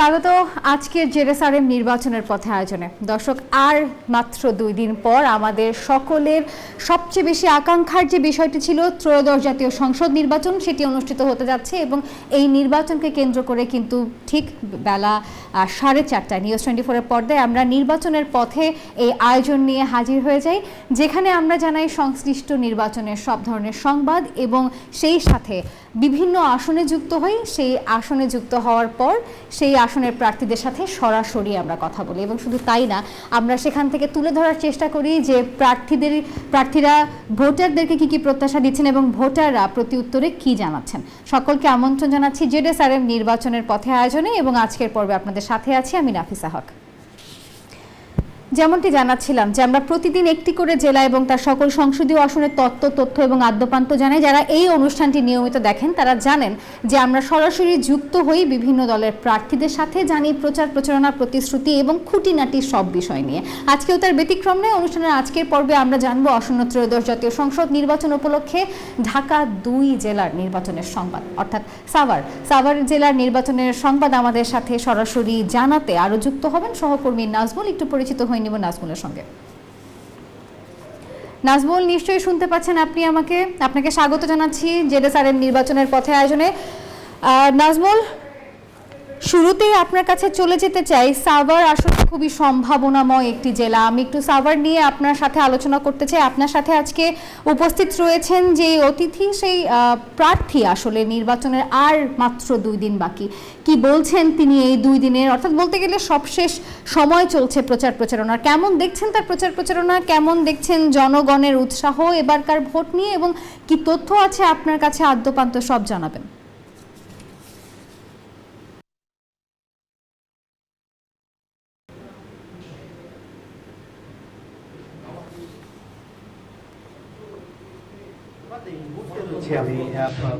স্বাগত আজকের জেরুসালেম নির্বাচনের পথে আয়োজনে। দর্শক, আর মাত্র 2 দিন পর আমাদের সকলের সবচেয়ে বেশি আকাঙ্ক্ষার যে বিষয়টি ছিল ত্রয়োদশ জাতীয় সংসদ নির্বাচন, সেটি অনুষ্ঠিত হতে যাচ্ছে এবং এই নির্বাচনকে কেন্দ্র করে কিন্তু ঠিক বেলা 4:30টায় নিউজ 24-এর পর্দায় আমরা নির্বাচনের পথে এই আয়োজন নিয়ে হাজির হয়ে যাই, যেখানে আমরা জানাই সংশ্লিষ্ট নির্বাচনের সব ধরনের সংবাদ এবং সেই সাথে বিভিন্ন আসনে যুক্ত হই। সেই আসনে যুক্ত হওয়ার পর সেই আসনের প্রার্থীদের সাথে সরাসরি আমরা কথা বলি এবং শুধু তাই না, আমরা সেখান থেকে তুলে ধরার চেষ্টা করি যে প্রার্থীরা ভোটারদেরকে কি প্রত্যাশা দিচ্ছেন এবং ভোটাররা প্রতি উত্তরে কি জানাচ্ছেন। সকলকে আমন্ত্রণ জানাচ্ছি জেরুসালেম নির্বাচনের পথে আয়োজনে এবং আজকের পর্বে আপনাদের সাথে আছি আমি নাফিসা হক। যেমনটি জানাচ্ছিলাম যে আমরা প্রতিদিন একটি করে জেলা এবং তার সকল সংসদীয় আসনের তথ্য এবং আদ্যপান্ত জানাই। যারা এই অনুষ্ঠানটি নিয়মিত দেখেন তারা জানেন যে আমরা সরাসরি যুক্ত হই বিভিন্ন দলের প্রার্থীদের সাথে, জানি প্রচার প্রচারণা, প্রতিশ্রুতি এবং খুঁটিনাটি সব বিষয় নিয়ে। আজকেও তার ব্যতিক্রম নয়। অনুষ্ঠানের আজকের পর্বে আমরা জানবো আসন্ন ত্রয়োদশ জাতীয় সংসদ নির্বাচন উপলক্ষে ঢাকা 2 জেলার নির্বাচনের সংবাদ, অর্থাৎ সাভার জেলার নির্বাচনের সংবাদ আমাদের সাথে সরাসরি জানাতে আরও যুক্ত হবেন সহকর্মী নাজমুল। একটু পরিচিত হয়ে নিব নাজমুলের সঙ্গে। নাজমুল, নিশ্চয়ই শুনতে পাচ্ছেন আপনি আমাকে? আপনাকে স্বাগত জানাচ্ছি জেরুসালেম নির্বাচনের পথে আয়োজনে। নাজমুল, শুরুতেই আপনার কাছে চলে যেতে চাই। সাভার আসলে খুবই সম্ভাবনাময় একটি জেলা। আমি একটু সাভার নিয়ে আপনার সাথে আলোচনা করতে চাই। আপনার সাথে আজকে উপস্থিত রয়েছেন যে অতিথি, সেই প্রার্থী আসলে নির্বাচনের আর মাত্র 2 দিন বাকি। কি বলছেন তিনি এই 2 দিনের, অর্থাৎ বলতে গেলে সবশেষ সময় চলছে প্রচার প্রচারণার? কেমন দেখছেন তার প্রচার প্রচারণা? কেমন দেখছেন জনগণের উৎসাহ এবারকার ভোট নিয়ে এবং কি তথ্য আছে আপনার কাছে আদ্যপান্ত সব জানাবেন। আমি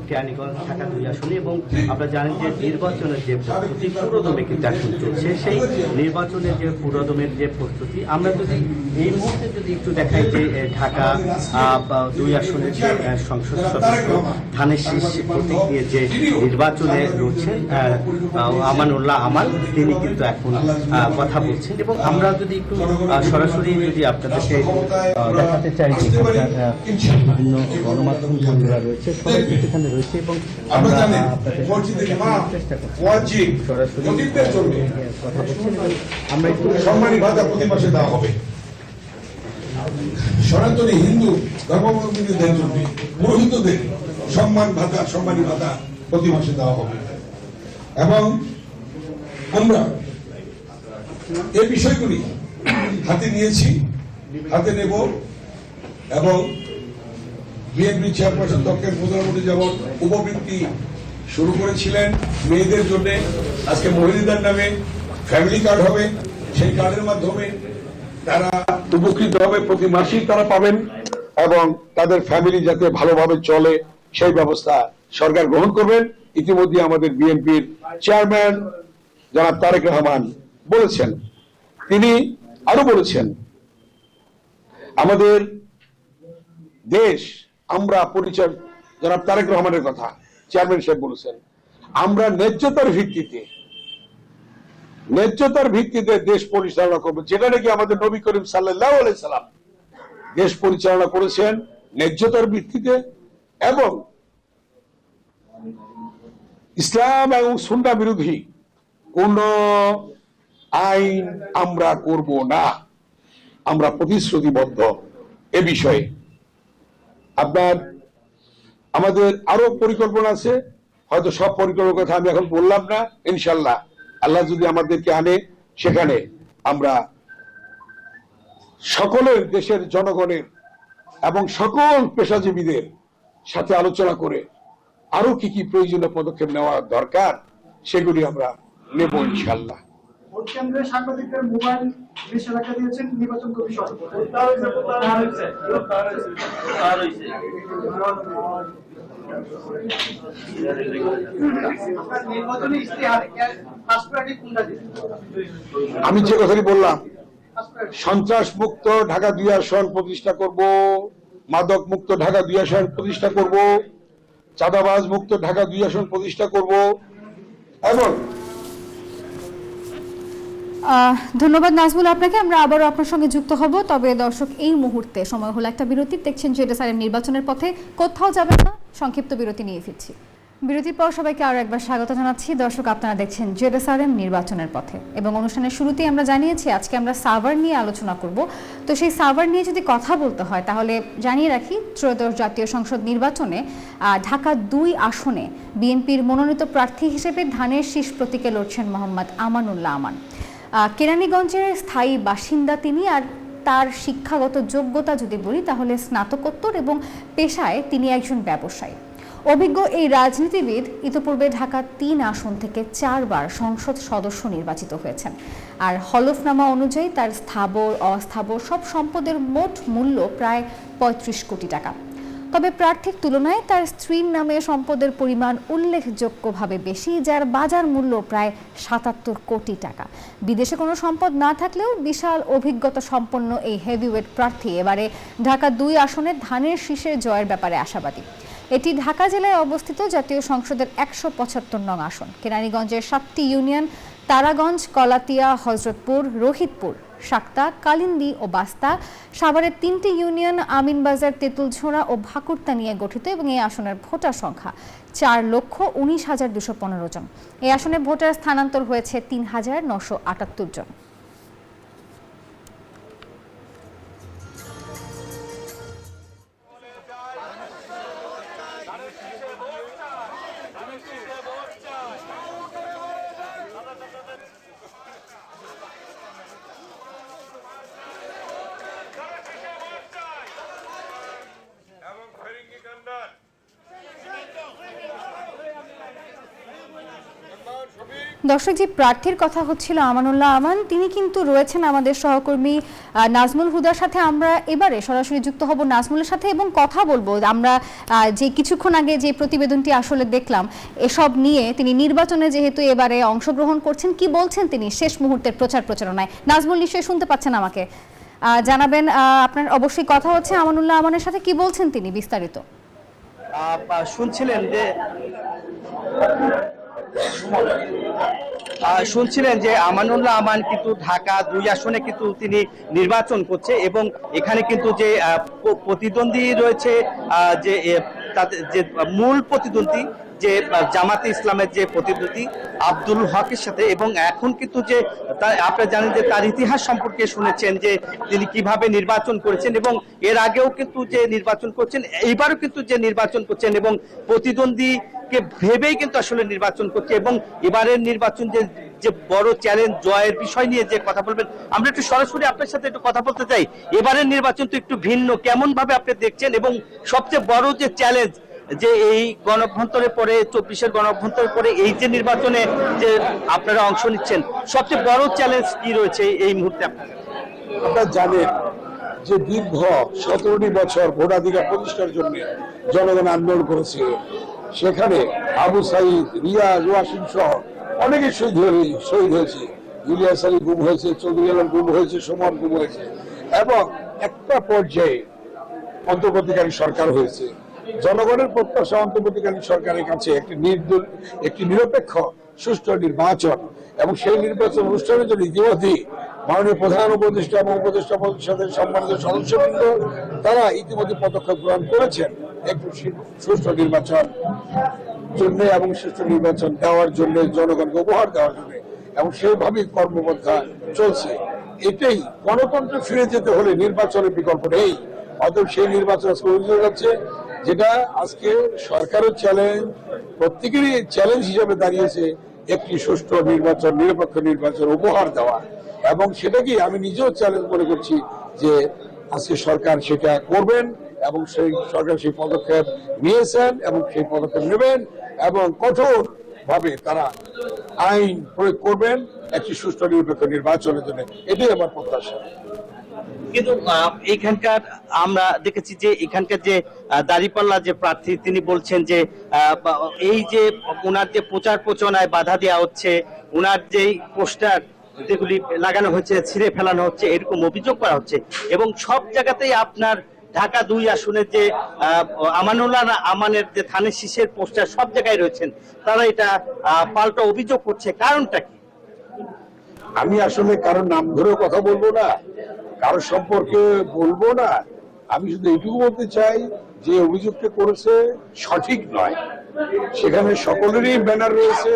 কেরানীগঞ্জ ঢাকা 2 আসনে এবং আপনারা জানেন যে নির্বাচনের যে প্রস্তুতি পুরোদমে কিন্তু এখন চলছে। সেই নির্বাচনের যে পুরোদমের যে প্রস্তুতি আমরা যদি এই মুহূর্তে যদি একটু দেখাই যে ঢাকা 2 আসনের যে সংসদ সদস্য ধানের শীষ প্রতীক নিয়ে যে নির্বাচনে রয়েছেন আমানুল্লাহ আমাল, তিনি কিন্তু এখন কথা বলছেন এবং আমরা যদি একটু সরাসরি যদি আপনাদেরকে দেখাতে চাই যে বিভিন্ন গণমাধ্যম বন্ধুরা রয়েছে, সবাই এখানে রয়েছে এবং আমরা চেষ্টা করছি সরাসরি কথা বলছি। আমরা একটু সম্মানী ভাতা প্রতি মাসে দেওয়া হবে। সনাতনী হিন্দু ধর্মাবলম্বীদের জন্য পুরোহিতদের সম্মানী ভাতা প্রতি মাসে দেওয়া হবে এবং আমরা এই বিষয়গুলি হাতে নিয়েছি, হাতে নেব এবং বিএনপি চেয়ারপারসন তথ্যের প্রধানমন্ত্রী যেমন উপবৃত্তি শুরু করেছিলেন মেয়েদের জন্য, আজকে মহিলাদের নামে ফ্যামিলি কার্ড হবে। সেই কার্ডের মাধ্যমে তারা উপকৃত হবে, প্রতি মাসেই তারা পাবেন এবং তাদের ফ্যামিলি যাতে ভালোভাবে চলে সেই ব্যবস্থা সরকার গ্রহণ করবেন। ইতিমধ্যে আমাদের বিএনপির চেয়ারম্যান জনাব তারেক রহমান বলেছেন, তিনি আরো বলেছেন আমাদের দেশ আমরা পরিচয়, জনাব তারেক রহমানের কথা চেয়ারম্যান সাহেব বলেছেন, আমরা ন্যায্যতার ভিত্তিতে দেশ পরিচালনা করবো, যেটা নাকি আমাদের নবী করিম সাল্লাল্লাহু আলাইহি সাল্লাম দেশ পরিচালনা করেছেন ন্যায্যতার ভিত্তিতে এবং ইসলাম এবং সুন্নাহ বিরোধী কোন আইন আমরা করব না। আমরা প্রতিশ্রুতিবদ্ধ এ বিষয়ে। আমাদের আরো পরিকল্পনা আছে, হয়তো সব পরিকল্পনার কথা আমি এখন বললাম না। ইনশাল্লাহ আল্লাহ যদি আমাদেরকে আনে, সেখানে আমরা সকলের, দেশের জনগণের এবং সকল পেশাজীবীদের সাথে আলোচনা করে আরো কি কি প্রয়োজনীয় পদক্ষেপ নেওয়া দরকার সেগুলি আমরা নেব ইনশাল্লাহ। ভোট কেন্দ্রে সাংবাদিকদের মোবাইল নিষেধাজ্ঞা দিয়েছেন নির্বাচন কমিশন। আমি যে কথাটি বললাম, সন্ত্রাস মুক্ত ঢাকা 2 আসন প্রতিষ্ঠা করব, মাদক মুক্ত ঢাকা 2 আসন প্রতিষ্ঠা করব, চাঁদাবাজ মুক্ত ঢাকা 2 আসন প্রতিষ্ঠা করব এবং ধন্যবাদ নাজমুল আপনাকে। আমরা আবারও আপনার সঙ্গে যুক্ত হব, তবে দর্শক এই মুহূর্তে সময় হলো একটা বিরতির। দেখছেন জেডএসআরএম নির্বাচনের পথে, কোথাও যাবেন না, সংক্ষিপ্ত বিরতি নিয়ে ফিরছি। বিরতির পর সবাইকে আরও একবার স্বাগত জানাচ্ছি। দর্শক, আপনারা দেখছেন জেডএসআরএম নির্বাচনের পথে এবং অনুষ্ঠানের শুরুতেই আমরা জানিয়েছি আজকে আমরা সাভার নিয়ে আলোচনা করব। তো সেই সাভার নিয়ে যদি কথা বলতে হয় তাহলে জানিয়ে রাখি, ত্রয়োদশ জাতীয় সংসদ নির্বাচনে ঢাকা ২ আসনে বিএনপির মনোনীত প্রার্থী হিসেবে ধানের শীষ প্রতীকে লড়ছেন মোহাম্মদ আমানুল্লাহ আমান। কেরানীগঞ্জের স্থায়ী বাসিন্দা তিনি, আর তার শিক্ষাগত যোগ্যতা যদি বলি তাহলে স্নাতকোত্তর এবং পেশায় তিনি একজন ব্যবসায়ী। অভিজ্ঞ এই রাজনীতিবিদ ইতিপূর্বে ঢাকা ৩ আসন থেকে ৪ বার সংসদ সদস্য নির্বাচিত হয়েছেন। আর হলফনামা অনুযায়ী তার স্থাবর অস্থাবর সব সম্পদের মোট মূল্য প্রায় ৩৫ কোটি টাকা। তবে প্রার্থীর তুলনায় তার স্ত্রীর নামে সম্পদের পরিমাণ উল্লেখযোগ্যভাবে বেশি, যার বাজার মূল্য প্রায় ৭৭ কোটি টাকা। বিদেশে কোনো সম্পদ না থাকলেও বিশাল অভিজ্ঞতা সম্পন্ন এই হেভিওয়েট প্রার্থী এবারে ঢাকা ২ আসনে ধানের শীষের জয়ের ব্যাপারে আশাবাদী। এটি ঢাকা জেলায় অবস্থিত জাতীয় সংসদের ১৭৫ নং আসন। কেরানীগঞ্জের ৭টি ইউনিয়ন তারাগঞ্জ, কলাতিয়া, হযরতপুর, রহিতপুর, শাক্তা, কালিন্দী ও বাস্তা, সাভারের ৩টি ইউনিয়ন আমিনবাজার, তেঁতুলঝোড়া ও ভাকুরতা নিয়ে গঠিত এবং এই আসনের ভোটার সংখ্যা ৪,১৯,২১৫ জন। এই আসনে ভোটার স্থানান্তর হয়েছে ৩,৯৭৮ জন। দর্শক, যে প্রার্থীর কথা হচ্ছিল আমানুল্লাহ আমান, তিনি কিন্তু রয়েছেন আমাদের সহকর্মী নাজমুল হুদার সাথে। আমরা এবারে সরাসরি যুক্ত হব নাজমুলের সাথে এবং কথা বলবো আমরা যে কিছুক্ষণ আগে যে প্রতিবেদনটি আসলে দেখলাম এসব নিয়ে। তিনি নির্বাচনে যেহেতু এবারে অংশগ্রহণ করছেন, কি বলছেন তিনি শেষ মুহূর্তের প্রচারণায়? নাজমুল নিশ্চয়ই শুনতে পাচ্ছেন আমাকে, জানাবেন। আপনার অবশ্যই কথা হচ্ছে আমানুল্লাহ আমানের সাথে, কি বলছেন তিনি বিস্তারিত? শুনছিলেন যে আমানুল্লাহ আমান কিন্তু ঢাকা ২ আসনে কিন্তু তিনি নির্বাচন করছে এবং এখানে কিন্তু যে প্রতিদ্বন্দ্বী রয়েছে, যে তাদের যে মূল প্রতিদ্বন্দ্বী যে জামাতে ইসলামের যে প্রতিদ্বন্দ্বী আব্দুল হকের সাথে, এবং এখন কিন্তু যে আপনারা জানেন যে তার ইতিহাস সম্পর্কে শুনেছেন যে তিনি কিভাবে নির্বাচন করেছেন এবং এর আগেও কিন্তু যে নির্বাচন করছেন, এইবারও কিন্তু যে নির্বাচন করছেন এবং প্রতিদ্বন্দ্বীকে ভেবেই কিন্তু আসলে নির্বাচন করছে। এবং এবারের নির্বাচন যে বড় চ্যালেঞ্জ, জয়ের বিষয় নিয়ে যে কথা বলবেন, আমরা একটু সরাসরি আপনার সাথে একটু কথা বলতে চাই। এবারের নির্বাচন তো একটু ভিন্ন, কেমন ভাবে আপনি দেখছেন এবং সবচেয়ে বড় যে চ্যালেঞ্জ যে এই গণঅভ্যুত্থানের পরে ২৪-এর গণঅভ্যুত্থানের পরে এই যে নির্বাচনে যে আপনারা অংশ নিচ্ছেন, সবচেয়ে বড় চ্যালেঞ্জ কি রয়েছে এই মুহূর্তে? আপনারা জানেন যে দীর্ঘ ১৭টি বছর ভোটাধিকার প্রতিষ্ঠার জন্য জনগণ আন্দোলন করেছে। সেখানে আবু সাইদ, রিয়াজ, ওয়াসিম সহ অনেকে শহীদ হয়েছে। ইলিয়াস আলী গুম হয়েছে, চৌধুরী আলম গুম হয়েছে, সুমন গুম হয়েছে এবং একটা পর্যায়ে অন্তর্বর্তীকালীন সরকার হয়েছে। জনগণের প্রত্যাশা অন্তর্বর্তীকালীন সরকারের কাছে একটি নিরপেক্ষ সুষ্ঠু নির্বাচন, এবং সেই নির্বাচন অনুষ্ঠানের জন্য ইতিমধ্যে মাননীয় প্রধান উপদেষ্টা এবং উপদেষ্টা পরিষদের সম্মানিত সদস্যবৃন্দ তারা ইতিমধ্যে পদক্ষেপ গ্রহণ করেছেন একটু সুষ্ঠু নির্বাচন জন্য এবং সুষ্ঠু নির্বাচন দেওয়ার জন্য, জনগণকে উপহার দেওয়ার জন্য, এবং সেইভাবেই কর্মপন্থা চলছে। এটাই গণতন্ত্রে ফিরে যেতে হলে নির্বাচনের বিকল্প নেই। অতএব সেই নির্বাচন হয়ে যাচ্ছে, যেটা আজকে সরকারের চ্যালেঞ্জ, প্রত্যেকেরই চ্যালেঞ্জ হিসেবে দাঁড়িয়েছে একটি সুষ্ঠু নির্বাচন, নিরপেক্ষ নির্বাচন উপহার দেওয়া। এবং সেটাকে আমি নিজেও চ্যালেঞ্জ মনে করছি যে আজকে সরকার সেটা করবেন এবং সেই সরকার সেই পদক্ষেপ নিয়েছেন এবং সেই পদক্ষেপ নেবেন এবং কঠোর ভাবে তারা আইন প্রয়োগ করবেন একটি সুষ্ঠু নিরপেক্ষ নির্বাচনের জন্য। এটাই আমার প্রত্যাশা। কিন্তু এখানকার আমরা দেখেছি যে এখানকার যে দাঁড়িপাল্লা যে প্রার্থী, তিনি বলছেন যে এই যে ওনার যে প্রচার প্রচারণায় বাধা দেওয়া হচ্ছে, ওনার যে পোস্টার যেগুলি লাগানো হচ্ছে ছিঁড়ে ফেলানো হচ্ছে, এরকম অভিযোগ করা হচ্ছে। এবং সব জায়গাতেই আপনার ঢাকা ২ আসনের যে আমানুল্লাহ আমানের যে ধানের শীষের পোস্টার সব জায়গায় রয়েছেন, তারা এটা পাল্টা অভিযোগ করছে, কারণটা কি? আমি আসলে কারোর নাম ধরেও কথা বলবো না, কারোর সম্পর্কে বলবো না। আমি শুধু এইটুকু বলতে চাই যে অভিযোগটা করেছে সঠিক নয়। সেখানে সকলেরই ব্যানার রয়েছে,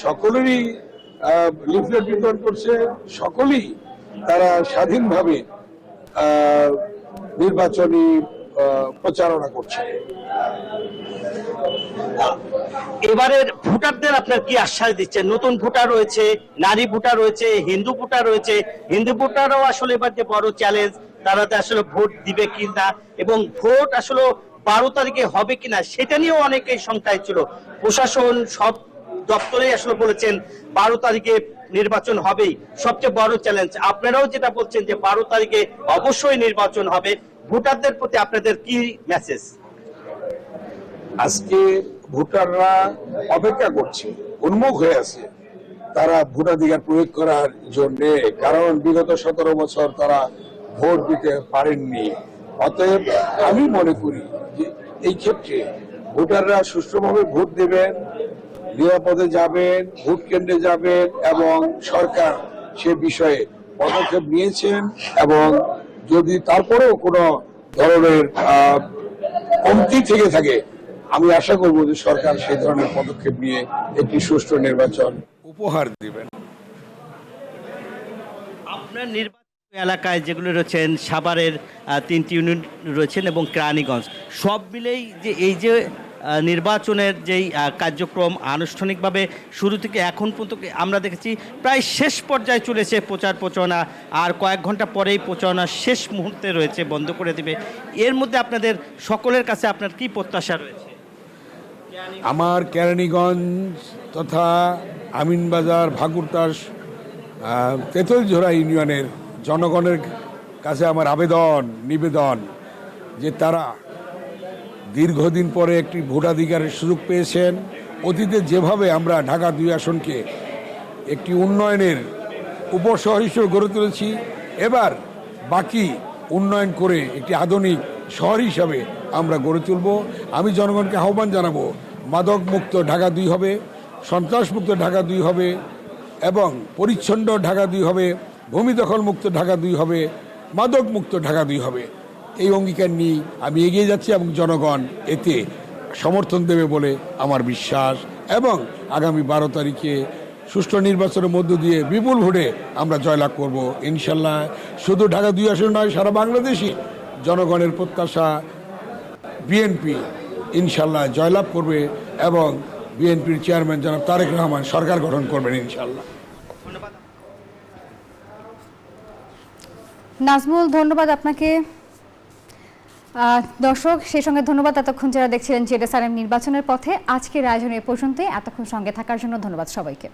সকলেরই লিফলেট বিতরণ করছে, সকলেই তারা স্বাধীনভাবে নির্বাচনী প্রচারণা করছে। এবারের ভোটারদের আপনার কি আশ্বাস দিচ্ছেন? নতুন ভোটার রয়েছে, নারী ভোটার রয়েছে, হিন্দু ভোটার রয়েছে। হিন্দু ভোটারও আসলে এবার যে বড় চ্যালেঞ্জ, তারা তো আসলে ভোট দিবে কিনা এবং ভোট আসলে 12 তারিখে হবে কিনা সেটা নিয়েও অনেকেই শঙ্কায় ছিল। প্রশাসন সব দপ্তরেই আসলে বলেছেন 12 তারিখে নির্বাচন হবেই। সবচেয়ে বড় চ্যালেঞ্জ আপনারাও যেটা বলছেন যে 12 তারিখে অবশ্যই নির্বাচন হবে। ভোটারদের প্রতি আপনাদের কি মেসেজ? আজকে ভোটাররা অপেক্ষা করছে, উন্মুখ হয়ে আছে তারা ভোটাধিকার প্রয়োগ করার জন্য, কারণ বিগত 17 বছর তারা ভোট দিতে পারেননি। অতএব আমি মনে করি যে এই ক্ষেত্রে ভোটাররা সুষ্ঠুভাবে ভোট দেবেন, নিরাপদে যাবেন, ভোট কেন্দ্রে যাবেন এবং সরকার সে বিষয়ে পদক্ষেপ নিয়েছেন এবং যদি তারপরেও কোনো ধরনের কমতি থেকে থাকে আমি আশা করব যে সরকার সেই ধরনের পদক্ষেপ নিয়ে একটি সুষ্ঠু নির্বাচন উপহার দিবেন। আপনার নির্বাচন এলাকায় যেগুলো রয়েছেন, সাভারের 3টি ইউনিট রয়েছেন এবং কেরানীগঞ্জ, সব মিলেই যে এই যে নির্বাচনের যেই কার্যক্রম আনুষ্ঠানিকভাবে শুরু থেকে এখন পর্যন্ত আমরা দেখেছি প্রায় শেষ পর্যায়ে চলেছে প্রচার প্রচারণা, আর কয়েক ঘন্টা পরেই প্রচারণা শেষ মুহূর্তে রয়েছে, বন্ধ করে দেবে। এর মধ্যে আপনাদের সকলের কাছে আপনার কি প্রত্যাশা রয়েছে? আমার কেরানীগঞ্জ তথা আমিনবাজার, ভাগুরতাস, তেঁতুলঝোড়া ইউনিয়নের জনগণের কাছে আমার নিবেদন যে তারা দীর্ঘদিন পরে একটি ভোটাধিকারের সুযোগ পেয়েছেন। অতীতে যেভাবে আমরা ঢাকা 2 আসনকে একটি উন্নয়নের উপশহর হিসেবে গড়ে তুলেছি, এবার বাকি উন্নয়ন করে একটি আধুনিক শহর হিসাবে আমরা গড়ে তুলব। আমি জনগণকে আহ্বান জানাবো, মাদক মুক্ত ঢাকা 2 হবে, সন্ত্রাসমুক্ত ঢাকা 2 হবে এবং পরিচ্ছন্ন ঢাকা 2 হবে, ভূমি দখল মুক্ত ঢাকা 2 হবে, মাদক মুক্ত ঢাকা 2 হবে। এই অঙ্গীকার নিয়ে আমি এগিয়ে যাচ্ছি এবং জনগণ এতে সমর্থন দেবে বলে আমার বিশ্বাস এবং আগামী 12 তারিখে সুষ্ঠু নির্বাচনের মধ্য দিয়ে বিপুল ভোটে আমরা জয়লাভ করব ইনশাল্লাহ। শুধু ঢাকা 2 আসন নয়, সারা বাংলাদেশে জনগণের প্রত্যাশা বিএনপি ইনশাল্লাহ জয়লাভ করবে এবং বিএনপির চেয়ারম্যান জনাব তারেক রহমান সরকার গঠন করবেন ইনশাল্লাহ। নাজমুল, ধন্যবাদ আপনাকে। দর্শক, সেই সঙ্গে ধন্যবাদ এতক্ষণ যারা দেখছিলেন জেডএসআরএম নির্বাচনের পথে। আজকের আয়োজনে এ পর্যন্তই। এতক্ষণ সঙ্গে থাকার জন্য ধন্যবাদ সবাইকে।